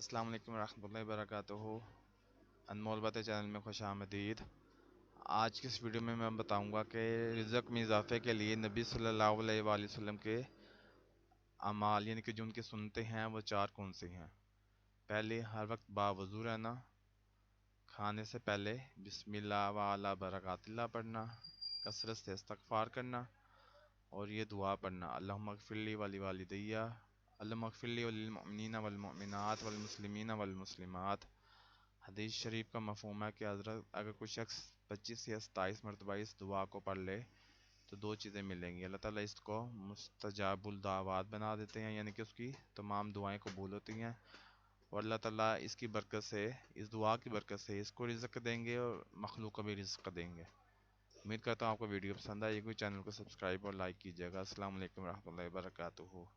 अस्सलाम वालेकुम रहमतुल्लाहि वबरकातुहू। अनमोल बातें चैनल में खुश आमदीद। आज की इस वीडियो में मैं बताऊंगा कि रिज़्क़ में इजाफे के लिए नबी सल्लल्लाहु अलैहि वसल्लम के अमाल यानी कि जो उनकी सुन्नतें हैं वो चार कौन सी हैं। पहले, हर वक्त बावज़ू रहना। खाने से पहले बिस्मिल्लाह व अला बरकातिल्लाह पढ़ना। कसरत से इस्तग़फ़ार करना और ये दुआ पढ़ना, अल्लाहुम्मा अग़फ़िरली व लिवालिदैया, अल्लाहुम्मा अग़फ़िरली व लिलमुअमिनीना वल मुअमिनात वल मुस्लिमीना वल मुस्लिमात। हदीस शरीफ का मफ़हूम है कि हज़रत अगर कोई शख्स 25 या 27 मरतबा इस दुआ को पढ़ ले तो दो चीज़ें मिलेंगी। अल्लाह ताला इसको मुस्तजाबुल दावात बना देते हैं, यानी कि उसकी तमाम दुआएं कबूल होती हैं। और अल्लाह ताला इसकी बरकत से, इस दुआ की बरकत से इसको रिज़्क़ देंगे और मखलूक को भी रिज़्क़ देंगे। उम्मीद करता हूँ आपको वीडियो पसंद आएगी। चैनल को सब्सक्राइब और लाइक कीजिएगा। अस्सलाम वालेकुम रहमतुल्लाहि व बरकातुहू।